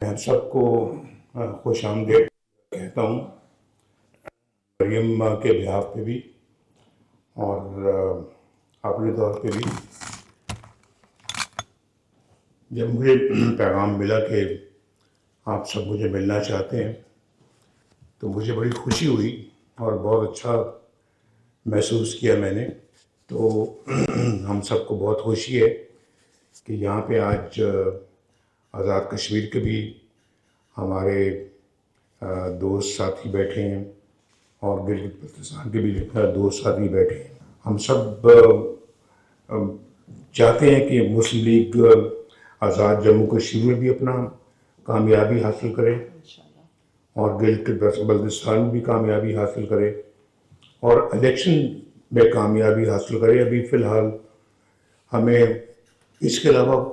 میں سب کو خوش آمدید کہتا ہوں، مریم کے بہاف پہ بھی اور اپنے طور پہ بھی۔ جب مجھے پیغام ملا کہ آپ سب مجھے ملنا چاہتے ہیں تو مجھے بڑی خوشی ہوئی اور بہت اچھا محسوس کیا میں نے۔ تو ہم سب کو بہت خوشی ہے کہ یہاں پہ آج آزاد کشمیر کے بھی ہمارے دوست ساتھی بیٹھے ہیں اور گلگت بلتستان کے بھی دوست ساتھی بیٹھے ہیں۔ ہم سب چاہتے ہیں کہ مسلم لیگ آزاد جموں کشمیر میں بھی اپنا کامیابی حاصل کرے اور گلگت بلتستان میں بھی کامیابی حاصل کرے اور الیکشن میں کامیابی حاصل کرے۔ ابھی فی الحال ہمیں اس کے علاوہ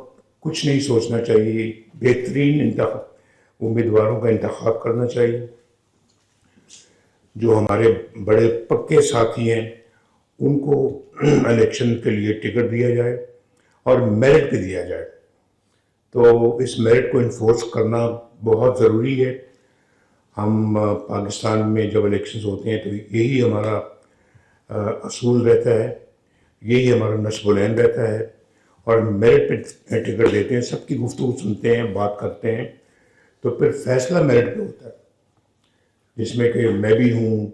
کچھ نہیں سوچنا چاہیے، بہترین امیدواروں کا انتخاب کرنا چاہیے، جو ہمارے بڑے پکے ساتھی ہیں ان کو الیکشن کے لیے ٹکٹ دیا جائے اور میرٹ پہ دیا جائے۔ تو اس میرٹ کو انفورس کرنا بہت ضروری ہے۔ ہم پاکستان میں جب الیکشنز ہوتے ہیں تو یہی ہمارا اصول رہتا ہے، یہی ہمارا نصب العین رہتا ہے اور میرٹ پہ ٹکٹ دیتے ہیں، سب کی گفتگو سنتے ہیں، بات کرتے ہیں، تو پھر فیصلہ میرٹ پہ ہوتا ہے، جس میں کہ میں بھی ہوں،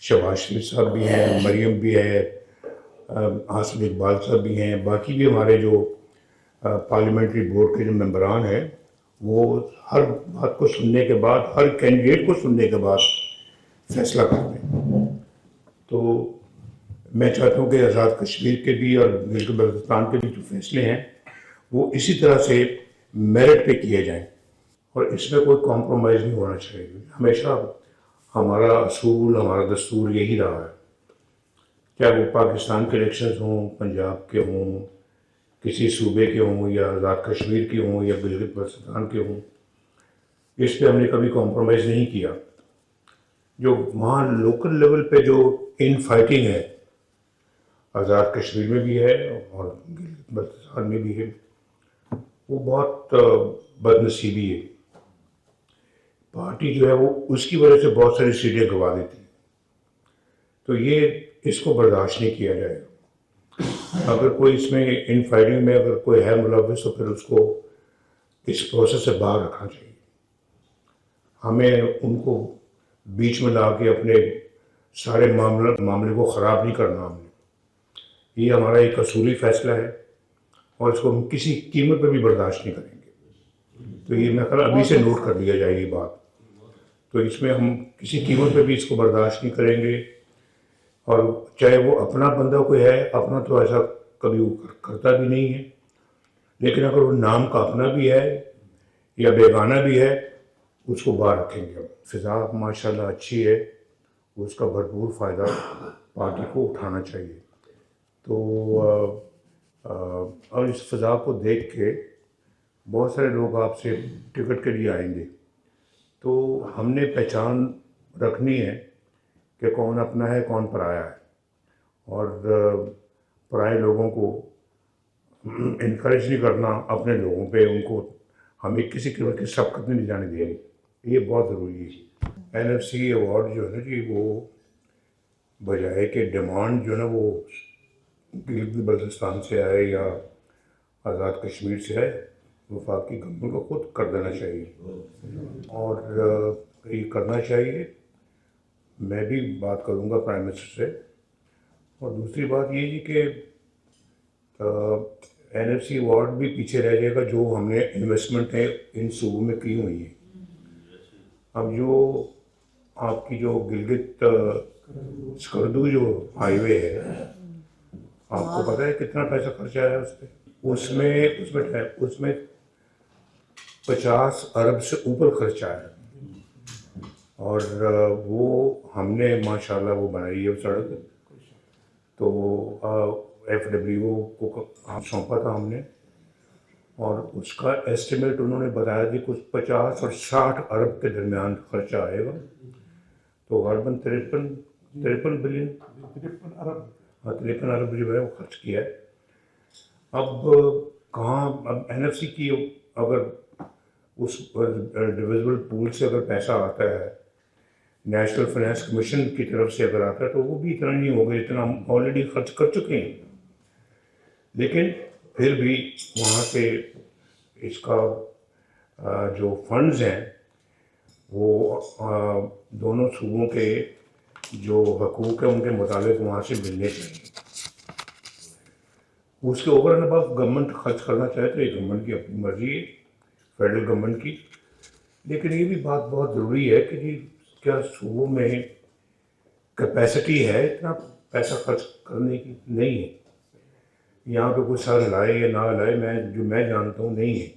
شہباز شریف صاحب بھی ہیں، مریم بھی ہے، حاصل اقبال صاحب بھی ہیں، باقی بھی ہمارے جو پارلیمنٹری بورڈ کے جو ممبران ہیں وہ ہر بات کو سننے کے بعد، ہر کینڈیڈیٹ کو سننے کے بعد فیصلہ کرتے ہیں۔ تو میں چاہتا ہوں کہ آزاد کشمیر کے بھی اور گلگت بلتستان کے بھی جو فیصلے ہیں وہ اسی طرح سے میرٹ پہ کیے جائیں اور اس میں کوئی کمپرومائز نہیں ہونا چاہیے۔ ہمیشہ ہمارا اصول، ہمارا دستور یہی رہا ہے، چاہے وہ پاکستان کے الیکشنز ہوں، پنجاب کے ہوں، کسی صوبے کے ہوں یا آزاد کشمیر کے ہوں یا گلگت بلتستان کے ہوں، اس پہ ہم نے کبھی کمپرومائز نہیں کیا۔ جو وہاں لوکل لیول پہ جو ان فائٹنگ ہے، آزاد کشمیر میں بھی ہے اور گلگت بلتستان میں بھی ہے، وہ بہت بد نصیبی ہے۔ پارٹی جو ہے وہ اس کی وجہ سے بہت ساری سیٹیں گنوا دیتی ہے، تو یہ اس کو برداشت نہیں کیا جائے گا۔ اگر کوئی اس میں ان فائٹنگ میں اگر کوئی ہے ملوث تو پھر اس کو اس پروسیس سے باہر رکھنا چاہیے۔ ہمیں ان کو بیچ میں لا کے اپنے سارے معاملے کو خراب نہیں کرنا۔ ہم نے یہ ہمارا ایک اصولی فیصلہ ہے اور اس کو ہم کسی قیمت پہ بھی برداشت نہیں کریں گے۔ تو یہ میں خیال ابھی سے نوٹ کر لیا جائے یہ بات۔ تو اس میں ہم کسی قیمت پہ بھی اس کو برداشت نہیں کریں گے، اور چاہے وہ اپنا بندہ کوئی ہے، اپنا تو ایسا کبھی وہ کرتا بھی نہیں ہے، لیکن اگر وہ نام کا اپنا بھی ہے یا بیگانہ بھی ہے اس کو باہر رکھیں گے ہم۔ فضا ماشاءاللہ اچھی ہے، اس کا بھرپور فائدہ پارٹی کو اٹھانا چاہیے۔ تو اور اس فضا کو دیکھ کے بہت سارے لوگ آپ سے ٹکٹ کے لیے آئیں گے، تو ہم نے پہچان رکھنی ہے کہ کون اپنا ہے کون پرایا ہے، اور پرائے لوگوں کو انکریج نہیں کرنا اپنے لوگوں پہ، ان کو ہمیں کسی قسم کی سبقت نہیں جانے دینی، یہ بہت ضروری ہے۔ این ایف سی ایوارڈ جو ہے نا جی، وہ بجائے کہ ڈیمانڈ جو ہے نا وہ گلگت بلتستان سے آئے یا آزاد کشمیر سے آئے، وفاقی گورنمنٹ کو خود کر دینا چاہیے اور یہ کرنا چاہیے۔ میں بھی بات کروں گا پرائم منسٹر سے۔ اور دوسری بات یہ جی کہ این ایف سی ایوارڈ بھی پیچھے رہ جائے گا جو ہم نے انویسٹمنٹ ہے ان صوبوں میں کی ہوئی ہیں۔ اب جو آپ کی جو گلگت سکردو جو ہائی وے ہے، آپ کو پتہ ہے کتنا پیسہ خرچ آیا ہے اس پہ؟ اس میں 50 ارب سے اوپر خرچ آیا ہے، اور وہ ہم نے ماشاءاللہ وہ بنائی ہے سڑک، تو ایف ڈبلیو کو سونپا تھا ہم نے، اور اس کا ایسٹیمیٹ انہوں نے بتایا کہ کچھ 50 اور 60 ارب کے درمیان خرچہ آئے گا، تو غالباً 53 بلین 53 ارب جو ہے وہ خرچ کیا ہے۔ اب کہاں، اب این ایف سی کی اگر اس ڈویزبل پول سے اگر پیسہ آتا ہے، نیشنل فائنانس کمیشن کی طرف سے اگر آتا ہے، تو وہ بھی اتنا نہیں ہوگا جتنا ہم آلریڈی خرچ کر چکے ہیں. لیکن پھر بھی وہاں سے اس کا جو فنڈز ہیں وہ دونوں صوبوں کے جو حقوق ہیں ان کے مطابق وہاں سے ملنے چاہیے. اس کے اوور اینڈ ابو گورنمنٹ خرچ کرنا چاہے تو یہ گورنمنٹ کی اپنی مرضی ہے، فیڈرل گورنمنٹ کی. لیکن یہ بھی بات بہت ضروری ہے کہ جی کیا صوبوں میں کیپیسٹی ہے اتنا پیسہ خرچ کرنے کی؟ نہیں ہے. یہاں پہ کوئی سر لائے یا نہ لائے، میں جانتا ہوں نہیں ہے،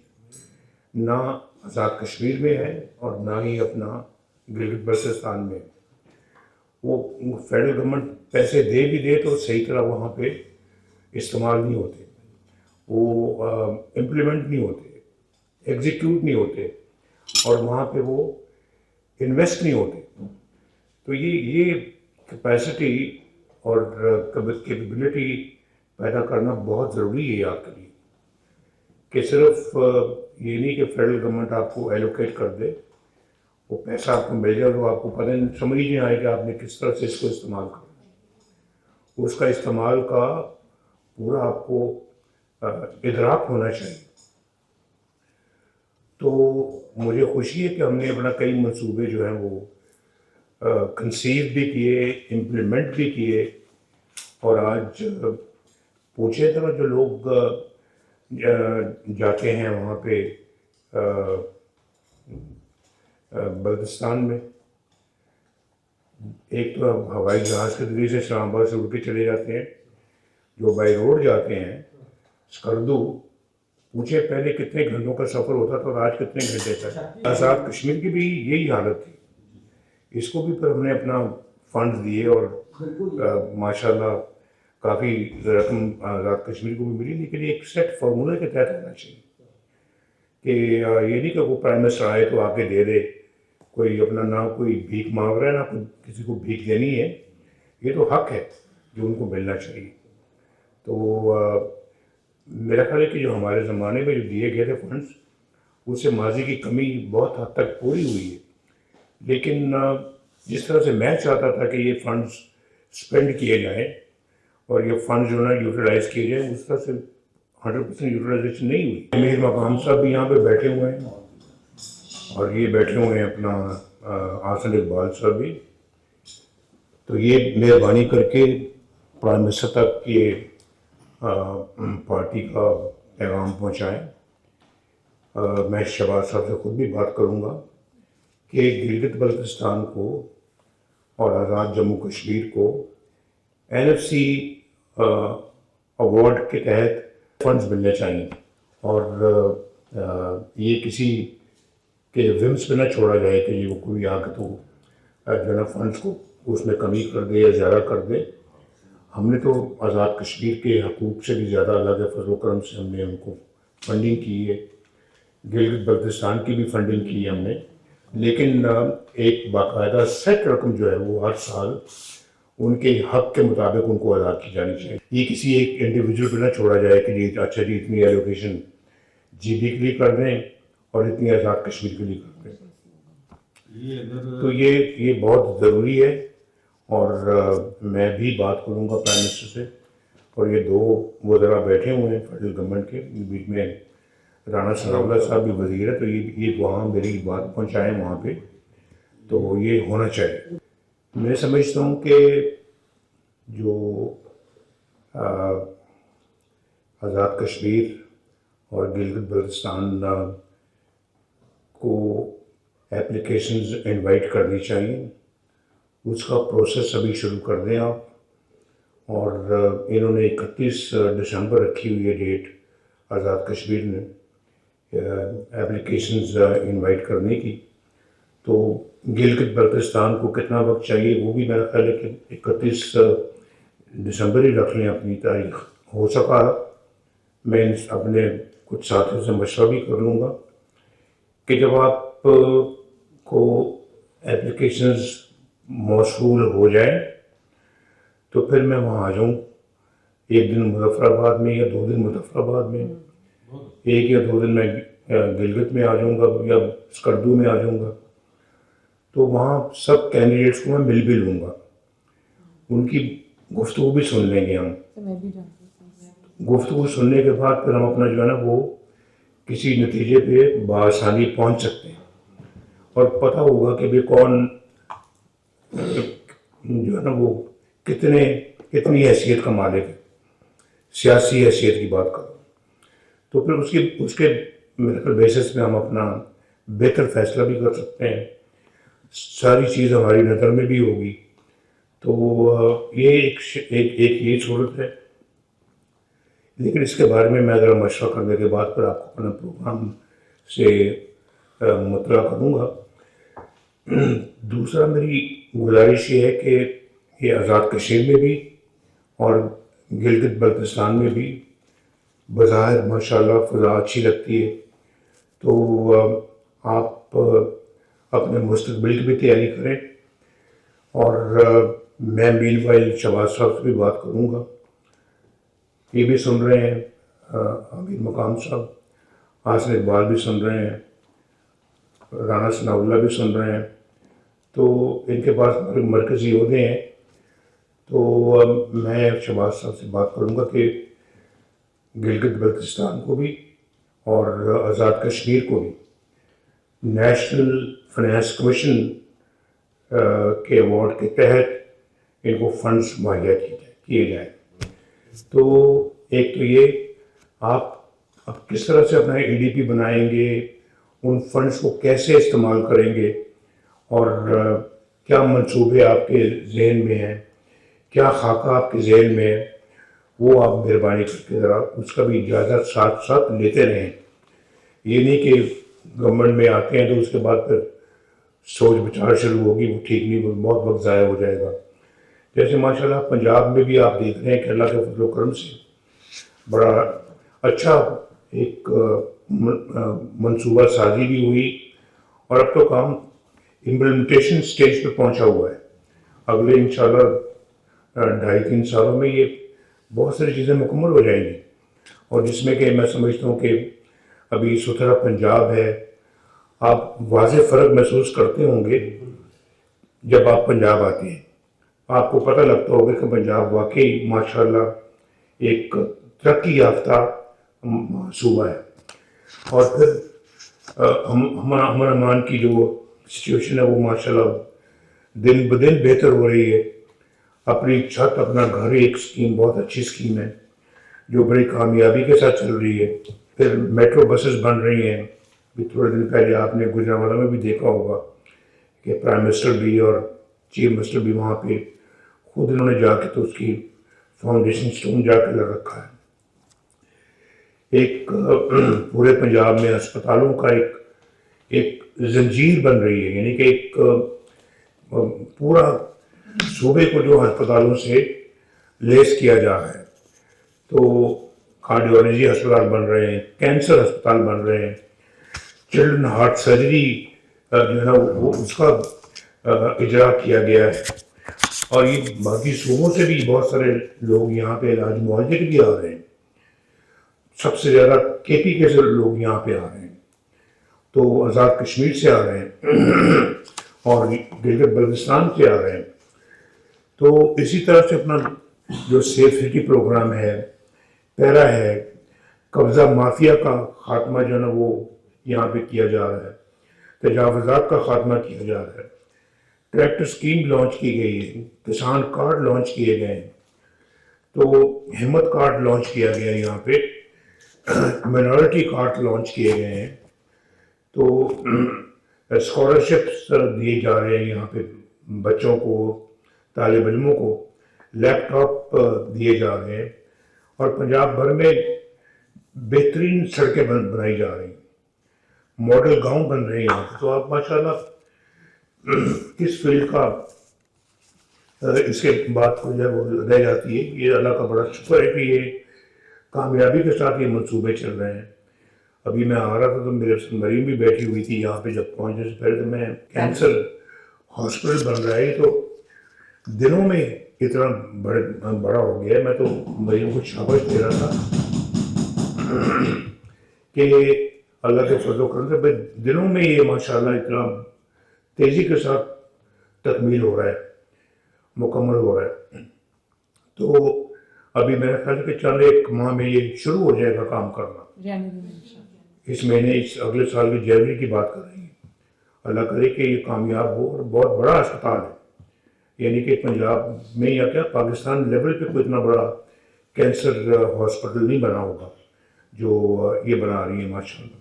نہ آزاد کشمیر میں ہے اور نہ ہی اپنا گلگت بلتستان میں. وہ فیڈرل گورنمنٹ پیسے دے بھی دے تو صحیح طرح وہاں پہ استعمال نہیں ہوتے، وہ امپلیمنٹ نہیں ہوتے، ایگزیکیوٹ نہیں ہوتے، اور وہاں پہ وہ انویسٹ نہیں ہوتے. تو یہ کیپیسٹی اور کیپیبلٹی پیدا کرنا بہت ضروری ہے آپ کے لیے، کہ صرف یہ نہیں کہ فیڈرل گورنمنٹ آپ کو ایلوکیٹ کر دے، وہ پیسہ آپ کو مل جائے، وہ آپ کو پتہ سمجھ نہیں آئے کہ آپ نے کس طرح سے اس کو استعمال کرنا. اس کا استعمال کا پورا آپ کو ادراک ہونا چاہیے. تو مجھے خوشی ہے کہ ہم نے اپنا کئی منصوبے جو ہیں وہ کنسیو بھی کیے، امپلیمنٹ بھی کیے. اور آج پوچھے طرح جو لوگ جاتے ہیں وہاں پہ بلتستان میں، ایک تو ہوائی جہاز کے ذریعے سے اسلام آباد سے اڑ کے چلے جاتے ہیں، جو بائی روڈ جاتے ہیں اسکردو، پوچھے پہلے کتنے گھنٹوں کا سفر ہوتا تھا اور آج کتنے گھنٹے کا. آزاد کشمیر کی بھی یہی حالت تھی. اس کو بھی پھر ہم نے اپنا فنڈز دیے اور ماشاءاللہ کافی رقم آزاد کشمیر کو بھی ملی. لیکن ایک سیٹ فارمولہ کے تحت ہونا چاہیے کہ یہ نہیں کہ وہ پرائم منسٹر آئے تو آ کے دے دے، کوئی اپنا نہ کوئی بھیک مانگ رہا ہے نہ کوئی کسی کو بھیک دینی ہے. یہ تو حق ہے جو ان کو ملنا چاہیے. تو میرا خیال ہے کہ جو ہمارے زمانے میں جو دیے گئے تھے فنڈز، اس سے ماضی کی کمی بہت حد تک پوری ہوئی ہے. لیکن جس طرح سے میں چاہتا تھا کہ یہ فنڈز اسپینڈ کیے جائیں اور یہ فنڈ جو ہے یوٹیلائز کیے جائیں، اس طرح سے 100% یوٹیلائزیشن نہیں ہوئی. امیر مقام صاحب بھی یہاں پہ بیٹھے ہوئے ہیں اور یہ بیٹھے ہوئے ہیں اپنا آصف اقبال صاحب بھی. تو یہ مہربانی کر کے پرائم منسٹر تک یہ پارٹی کا پیغام پہنچائیں. میں شہباز صاحب سے خود بھی بات کروں گا کہ گلگت بلتستان کو اور آزاد جموں کشمیر کو NFC ایوارڈ کے تحت فنڈز ملنے چاہیے، اور یہ کسی کے ومس پہ نہ چھوڑا جائے کہ یہ وہ کوئی آ کے تو جو ہے نا فنڈز کو اس میں کمی کر دے یا زیادہ کر دے. ہم نے تو آزاد کشمیر کے حقوق سے بھی زیادہ اللہ کے فضل و کرم سے ہم نے ان کو فنڈنگ کی ہے، گلگت بلتستان کی بھی فنڈنگ کی ہے ہم نے. لیکن ایک باقاعدہ سیٹ رقم جو ہے وہ ہر سال ان کے حق کے مطابق ان کو ادا کی جانی چاہیے. یہ کسی ایک انڈیویجول پہ نہ چھوڑا جائے کہ جی اچھا جی اتنی ایلوکیشن GB کے لیے کر دیں اور اتنی آزاد کشمیر کے لیے کر دیں. تو یہ بہت ضروری ہے. اور میں بھی بات کروں گا پرائم منسٹر سے، اور یہ دو وزراء بیٹھے ہوئے ہیں فیڈرل گورنمنٹ کے، بیچ میں رانا ثناءاللہ صاحب بھی وزیر ہے، تو یہ وہاں میری بات پہنچائیں وہاں پہ. تو یہ ہونا چاہیے. میں سمجھتا ہوں کہ جو آزاد کشمیر اور گلگت بلتستان کو اپلیکیشنز انوائٹ کرنی چاہیے. اس کا پروسیس ابھی شروع کر دیں آپ. اور انہوں نے 31 دسمبر رکھی ہوئی ہے ڈیٹ آزاد کشمیر نے اپلیکیشنز انوائٹ کرنے کی. تو گلگت بلتستان کو کتنا وقت چاہیے وہ بھی میرا خیال ہے کہ 31 دسمبر ہی رکھ لیں اپنی تاریخ. ہو سکا میں اپنے کچھ ساتھیوں سے مشورہ بھی کر لوں گا کہ جب آپ کو اپلیکیشنز موصول ہو جائیں تو پھر میں وہاں آ جاؤں، ایک دن مظفر آباد میں یا 2 دن مظفر آباد میں، 1 یا 2 دن میں گلگت میں آ جاؤں گا یا اسکردو میں آ جاؤں گا، تو وہاں سب کینڈیڈیٹس کو میں مل بھی لوں گا، ان کی گفتگو بھی سن لیں گے ہم. گفتگو سننے کے بعد پھر ہم اپنا جو ہے نا وہ کسی نتیجے پہ بآسانی پہنچ سکتے ہیں، اور پتہ ہوگا کہ بھی کون جو ہے نا وہ کتنی حیثیت کا مالک ہے. سیاسی حیثیت کی بات کروں تو پھر اس کے میرے بیسس پہ ہم اپنا بہتر فیصلہ بھی کر سکتے ہیں، ساری چیز ہماری نظر میں بھی ہوگی. تو یہ ایک یہ صورت ہے. لیکن اس کے بارے میں ذرا مشورہ کرنے کے بعد پھر آپ کو اپنا پروگرام سے مطلع کروں گا. دوسرا میری گزارش یہ ہے کہ یہ آزاد کشمیر میں بھی اور گلگت بلتستان میں بھی بظاہر ماشاءاللہ فضا اچھی لگتی ہے، تو آپ اپنے مستقبل کی بھی تیاری کریں. اور میں مین وائل شہباز صاحب سے بھی بات کروں گا، یہ بھی سن رہے ہیں، امیر مقام صاحب، حسن اقبال بھی سن رہے ہیں، رانا ثناء اللہ بھی سن رہے ہیں، تو ان کے پاس مرکزی عہدے ہیں. تو میں شہباز صاحب سے بات کروں گا کہ گلگت بلتستان کو بھی اور آزاد کشمیر کو بھی نیشنل فنانس کمیشن کے ایوارڈ کے تحت ان کو فنڈز مہیا کیے جائیں. تو ایک تو یہ آپ اب کس طرح سے اپنا ای ڈی پی بنائیں گے، ان فنڈز کو کیسے استعمال کریں گے، اور کیا منصوبے آپ کے ذہن میں ہیں، کیا خاکہ آپ کے ذہن میں ہے، وہ آپ مہربانی کر کے ذرا اس کا بھی اجازہ ساتھ ساتھ لیتے رہیں. یہ نہیں کہ گورنمنٹ میں آتے ہیں تو اس کے بعد پھر سوچ بچار شروع ہوگی، وہ ٹھیک نہیں، وہ بہت وقت ضائع ہو جائے گا. جیسے ماشاءاللہ پنجاب میں بھی آپ دیکھ رہے ہیں کہ اللہ کے فضل و کرم سے بڑا اچھا ایک منصوبہ سازی بھی ہوئی، اور اب تو کام امپلیمنٹیشن سٹیج پہ پہنچا ہوا ہے. اگلے انشاءاللہ 2.5-3 سالوں میں یہ بہت ساری چیزیں مکمل ہو جائیں گی، اور جس میں کہ میں سمجھتا ہوں کہ ابھی ستھرا پنجاب ہے. آپ واضح فرق محسوس کرتے ہوں گے جب آپ پنجاب آتے ہیں، آپ کو پتہ لگتا ہوگا کہ پنجاب واقعی ماشاءاللہ ایک ترقی یافتہ صوبہ ہے. اور پھر ہمارا مان کی جو سچویشن ہے وہ ماشاءاللہ دن بدن بہتر ہو رہی ہے. اپنی چھت اپنا گھر ایک اسکیم بہت اچھی اسکیم ہے جو بڑی کامیابی کے ساتھ چل رہی ہے. پھر میٹرو بسز بن رہی ہیں. تھوڑے دن پہلے آپ نے گجرانوالہ میں بھی دیکھا ہوگا کہ پرائم منسٹر بھی اور چیف منسٹر بھی وہاں پہ خود انہوں نے جا کے تو اس کی فاؤنڈیشن سٹون جا کے لگ رکھا ہے. ایک پورے پنجاب میں ہسپتالوں کا ایک زنجیر بن رہی ہے، یعنی کہ ایک پورا صوبے کو جو ہسپتالوں سے لیس کیا جا رہا ہے. تو کارڈیولوجی ہسپتال بن رہے ہیں، کینسر ہسپتال بن رہے ہیں، چلڈرن ہارٹ سرجری جو ہے نا وہ اس کا اجرا کیا گیا ہے. اور یہ باقی صوبوں سے بھی بہت سارے لوگ یہاں پہ علاج معالجے کے بھی آ رہے ہیں. سب سے زیادہ کے پی کے سے لوگ یہاں پہ آ رہے ہیں، تو آزاد کشمیر سے آ رہے ہیں اور گلگت بلتستان سے آ رہے ہیں. تو اسی طرح سے اپنا جو سیف سٹی پروگرام ہے، پیرا ہے، قبضہ مافیا کا خاتمہ جو ہے نا وہ یہاں پہ کیا جا رہا ہے، تجاوزات کا خاتمہ کیا جا رہا ہے، ٹریکٹر اسکیم لانچ کی گئی ہے، کسان کارڈ لانچ کیے گئے ہیں، تو ہمت کارڈ لانچ کیا گیا ہے، یہاں پہ مائنورٹی کارڈ لانچ کیے گئے ہیں. تو اسکالرشپس دیے جا رہے ہیں یہاں پہ بچوں کو، طالب علموں کو لیپ ٹاپ دیے جا رہے ہیں، اور پنجاب بھر میں بہترین سڑکیں بنائی جا رہی ہیں، ماڈل گاؤں بن رہے ہیں یہاں پہ. تو آپ ماشاءاللہ کس فیلڈ کا اس کے بعد کو جو ہے وہ رہ جاتی ہے. یہ اللہ کا بڑا شکر ہے کہ یہ کامیابی کے ساتھ یہ منصوبے چل رہے ہیں. ابھی میں آ رہا تھا تو میرے سے مریم بھی بیٹھی ہوئی تھی یہاں پہ، جب پہنچنے سے پہلے تو میں کینسر ہاسپٹل بن رہا ہے تو دنوں میں اتنا بڑا ہو گیا ہے. میں تو مریم کو شاباش دے رہا تھا کہ اللہ کے فضل و کرم سے بھائی دنوں میں یہ ماشاءاللہ اتنا تیزی کے ساتھ تکمیل ہو رہا ہے، مکمل ہو رہا ہے. تو ابھی میرا خیال ہے کہ چند ایک ماہ میں یہ شروع ہو جائے گا کام کرنا. اس مہینے اس اگلے سال کی جنوری کی بات کر رہی ہیں. اللہ کرے کہ یہ کامیاب ہو، اور بہت بڑا اسپتال ہے. یعنی کہ پنجاب میں یا کیا پاکستان لیول پہ کوئی اتنا بڑا کینسر ہاسپٹل نہیں بنا ہوگا جو یہ بنا رہی ہیں ماشاءاللہ.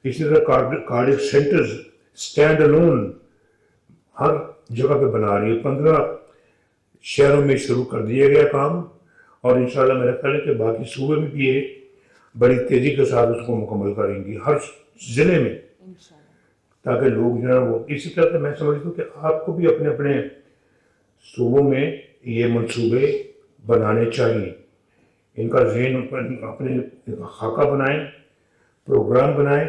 اسی طرح کارڈک سینٹرز اسٹینڈ الون ہر جگہ پہ بنا رہی ہے. 15 شہروں میں شروع کر دیا گیا کام، اور انشاءاللہ میرا خیال ہے کہ باقی صوبے میں بھی یہ بڑی تیزی کے ساتھ اس کو مکمل کریں گی ہر ضلع میں، تاکہ لوگ جو ہے وہ اسی طرح سے میں سمجھتا ہوں کہ آپ کو بھی اپنے اپنے صوبوں میں یہ منصوبے بنانے چاہیے. ان کا ذہن اپنے خاکہ بنائیں، پروگرام بنائیں،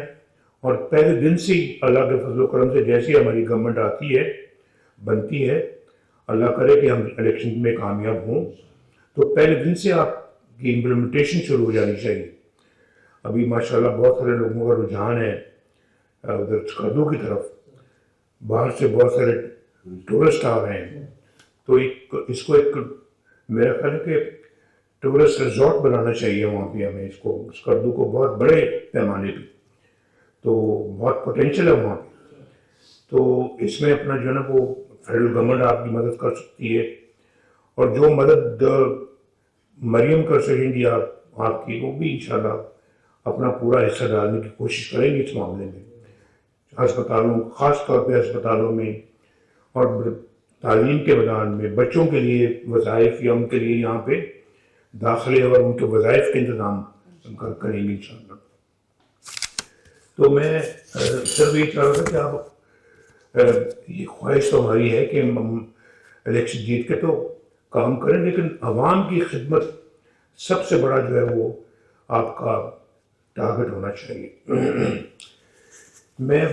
اور پہلے دن سے ہی اللہ کے فضل و کرم سے جیسی ہماری گورنمنٹ آتی ہے بنتی ہے، اللہ کرے کہ ہم الیکشن میں کامیاب ہوں، تو پہلے دن سے آپ کی امپلیمنٹیشن شروع ہو جانی چاہیے. ابھی ماشاءاللہ بہت سارے لوگوں کا رجحان ہے ادھر سکردو کی طرف، باہر سے بہت سارے ٹورسٹ آ رہے ہیں. تو اس کو ایک میرا خیال ہے کہ ٹورسٹ ریزورٹ بنانا چاہیے وہاں پہ ہمیں، اس کو سکردو کو بہت بڑے پیمانے پہ، تو بہت پوٹینشیل ہے وہاں پہ. تو اس میں اپنا جو ہے نا وہ فیڈرل گورنمنٹ آپ کی مدد کر سکتی ہے، اور جو مدد مریم کر سکیں گی آپ کی، وہ بھی انشاءاللہ اپنا پورا حصہ ڈالنے کی کوشش کریں گے اس معاملے میں. ہسپتالوں، خاص طور پہ ہسپتالوں میں، اور تعلیم کے میدان میں بچوں کے لیے وظائف یا ان کے لیے یہاں پہ داخلے اور ان کے وظائف کے انتظام کریں گے انشاءاللہ. تو میں صرف یہ چاہ رہا تھا کہ آپ یہ خواہش تو ہماری ہے کہ ہم الیکشن جیت کے تو کام کریں، لیکن عوام کی خدمت سب سے بڑا جو ہے وہ آپ کا ٹارگٹ ہونا چاہیے. میں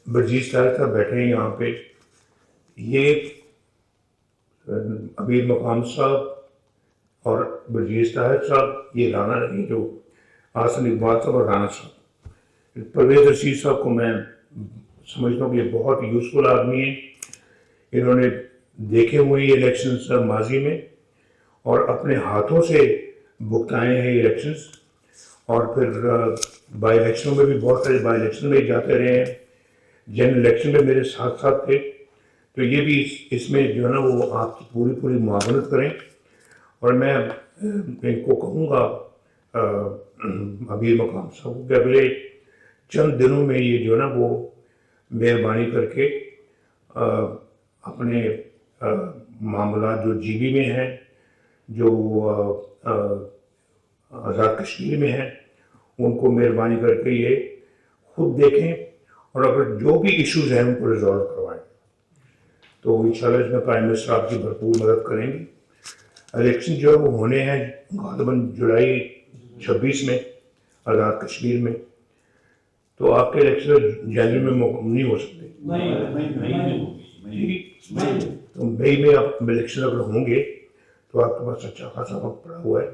برجیز طاہر صاحب بیٹھے ہیں یہاں پہ، یہ امیر مقام صاحب اور برجیز طاہر صاحب، یہ رانا نہیں جو آسن اقبال صاحب اور رانا صاحب. پرویز رشید صاحب کو میں سمجھتا ہوں کہ یہ بہت یوزفل آدمی ہیں. انہوں نے دیکھے ہوئے یہ الیکشنز ماضی میں، اور اپنے ہاتھوں سے بھگتائے ہیں یہ الیکشنز، اور پھر بائی الیکشنوں میں بھی بہت سارے بائی الیکشن میں جاتے رہے ہیں، جنرل الیکشن میں میرے ساتھ ساتھ تھے. تو یہ بھی اس میں جو ہے نا وہ آپ کی پوری معاونت کریں. اور میں ان کو کہوں گا امیر مقام صاحب کو کہ اگلے چند دنوں میں یہ جو ہے نا وہ مہربانی کر کے اپنے معاملات جو جی بی میں ہیں، جو آزاد کشمیر میں ہیں، ان کو مہربانی کر کے یہ خود دیکھیں، اور اگر جو بھی ایشوز ہیں ان کو ریزالو کروائیں. تو انشاءاللہ اس میں پرائم منسٹر آپ کی بھرپور مدد کریں گے. الیکشن جو ہے وہ ہونے ہیں غالباً جولائی 26 میں آزاد کشمیر میں. تو آپ کے الیکشن جنوری میں نہیں ہو سکتے، تو مئی میں آپ الیکشن اگر ہوں گے تو آپ کے پاس اچھا خاصا وقت پڑا ہوا ہے.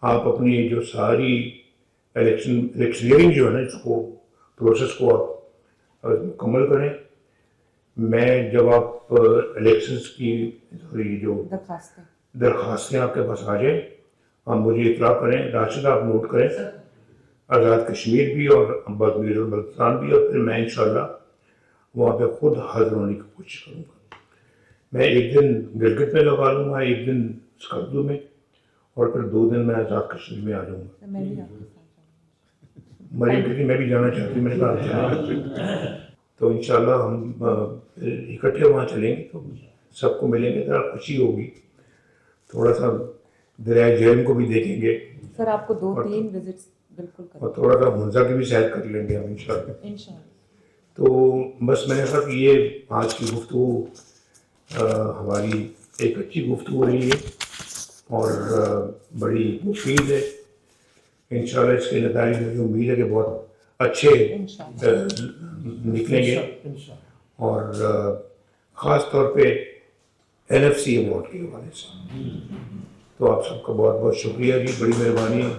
آپ اپنی جو ساری الیکشنئرنگ جو ہے نا اس کو پروسیس کو آپ مکمل کریں. میں جب آپ الیکشنز کی جو درخواستیں آپ کے پاس آ جائیں آپ مجھے اطلاع کریں. راشد آپ نوٹ کریں، آزاد کشمیر بھی اور بیر البلتستان بھی، اور پھر میں انشاءاللہ وہاں پہ خود حاضر ہونے کی کوشش کروں گا. میں ایک دن گلگت میں لگا لوں گا، ایک دن سکردو میں، اور پھر 2 دن میں آزاد کشمیر میں آ جاؤں گا. مریم کہتی میں بھی جانا چاہتی ہوں، میں نے کہا تو انشاءاللہ ہم اکٹھے وہاں چلیں گے تو سب کو ملیں گے، ذرا خوشی ہوگی. تھوڑا سا دریائے جہلم کو بھی دیکھیں گے سر، آپ کو 2-3 وزٹس بالکل کریں، اور تھوڑا سا منزا کی بھی سیر کر لیں گے ہم انشاءاللہ. تو بس میں نے کہا کہ یہ آج کی گفتگو ہماری ایک اچھی گفتگو رہی ہے اور بڑی مفید ہے. انشاءاللہ اس کے نتائج مجھے امید ہے کہ بہت اچھے نکلیں گے، اور خاص طور پہ NFC ایوارڈ کے حوالے سے. تو آپ سب کا بہت بہت شکریہ جی، بڑی مہربانی ہے.